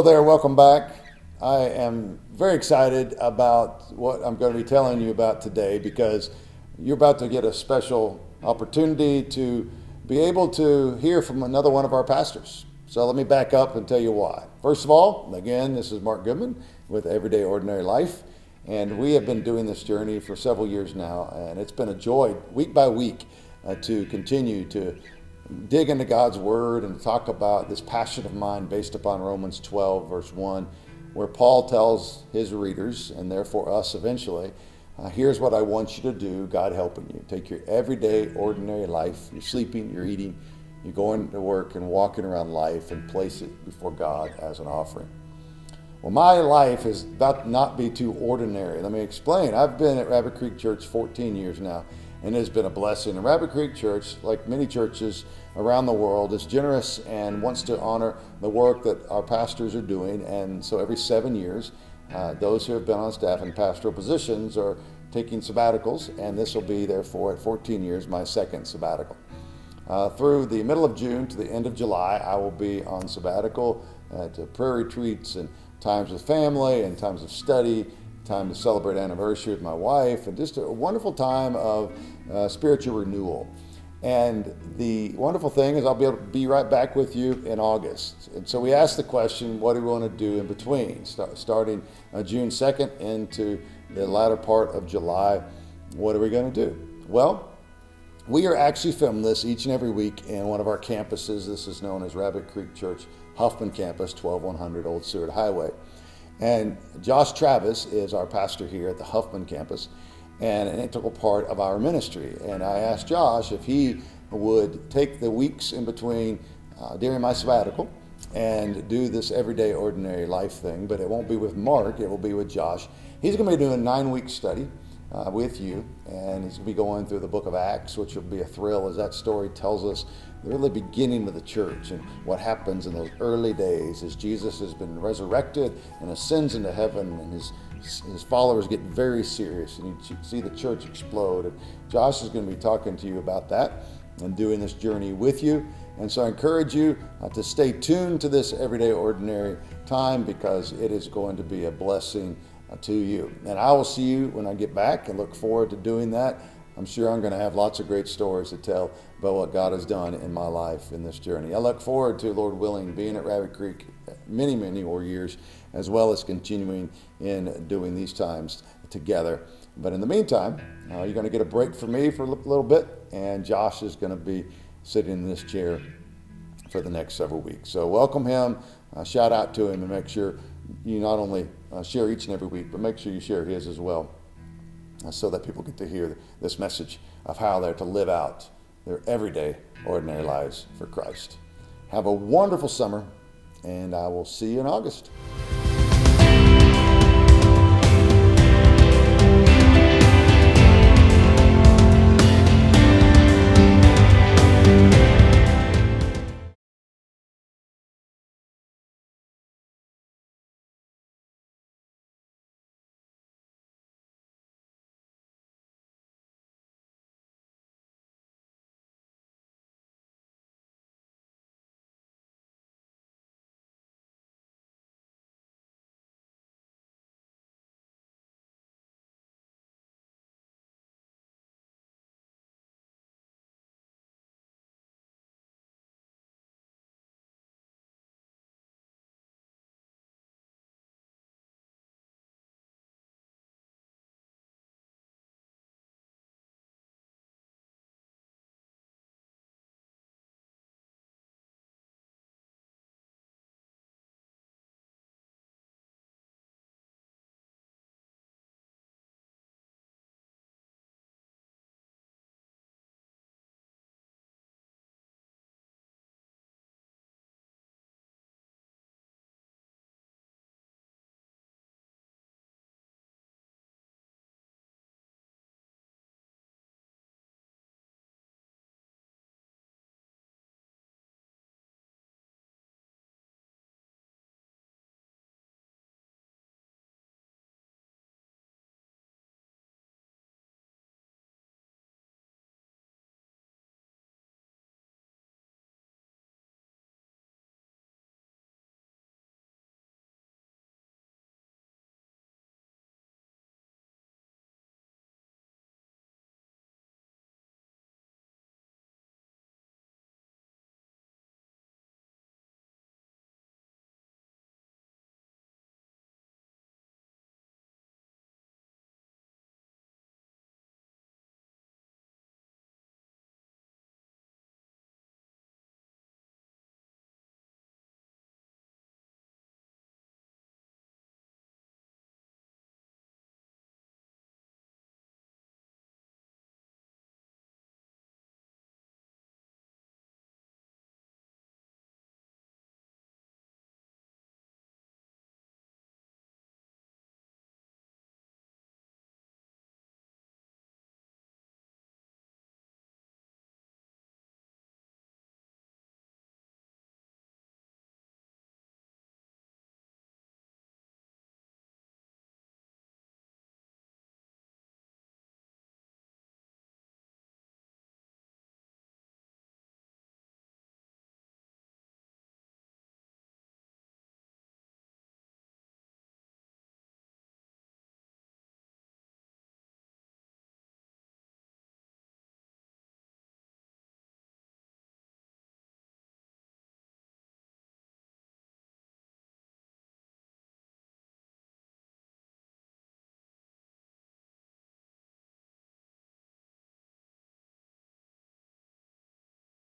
there, welcome back. I am very excited about what I'm going to be telling you about today because you're about to get a special opportunity to be able to hear from another one of our pastors. So let me back up and tell you why. First of all, again, this is Mark Goodman with Everyday Ordinary Life, and we have been doing this journey for several years now, and it's been a joy week by week to continue to dig into God's Word and talk about this passion of mine based upon Romans 12, verse 1, where Paul tells his readers, and therefore us eventually, here's what I want you to do, God helping you. Take your everyday, ordinary life. You're sleeping, you're eating, you're going to work and walking around life and place it before God as an offering. Well, my life is about to not be too ordinary. Let me explain. I've been at Rabbit Creek Church 14 years now, and it has been a blessing. And Rabbit Creek Church, like many churches around the world, is generous and wants to honor the work that our pastors are doing. And so every 7 years, those who have been on staff in pastoral positions are taking sabbaticals, and this will be, therefore, at 14 years, my second sabbatical. Through the middle of June to the end of July, I will be on sabbatical at prayer retreats and times with family and times of study, time to celebrate anniversary with my wife, and just a wonderful time of spiritual renewal. And the wonderful thing is I'll be able to be right back with you in August. And so we asked the question, what do we want to do in between? Starting June 2nd into the latter part of July, what are we going to do? Well, we are actually filming this each and every week in one of our campuses. This is known as Rabbit Creek Church Huffman Campus, 12100 Old Seward Highway. And Josh Travis is our pastor here at the Huffman campus and an integral part of our ministry. And I asked Josh if he would take the weeks in between during my sabbatical and do this everyday ordinary life thing, but it won't be with Mark, it will be with Josh. He's going to be doing a 9-week study with you, and he's going to be going through the book of Acts, which will be a thrill as that story tells us the really beginning of the church and what happens in those early days as Jesus has been resurrected and ascends into heaven, and his followers get very serious, and you see the church explode. And Josh is going to be talking to you about that and doing this journey with you. And so I encourage you to stay tuned to this everyday ordinary time because it is going to be a blessing to you. And I will see you when I get back and look forward to doing that. I'm sure I'm going to have lots of great stories to tell about what God has done in my life in this journey. I look forward to, Lord willing, being at Rabbit Creek many, many more years, as well as continuing in doing these times together. But in the meantime, you're going to get a break from me for a little bit, and Josh is going to be sitting in this chair for the next several weeks. So welcome him, shout out to him, and make sure you not only share each and every week, but make sure you share his as well, so that people get to hear this message of how they're to live out their everyday, ordinary lives for Christ. Have a wonderful summer, and I will see you in August.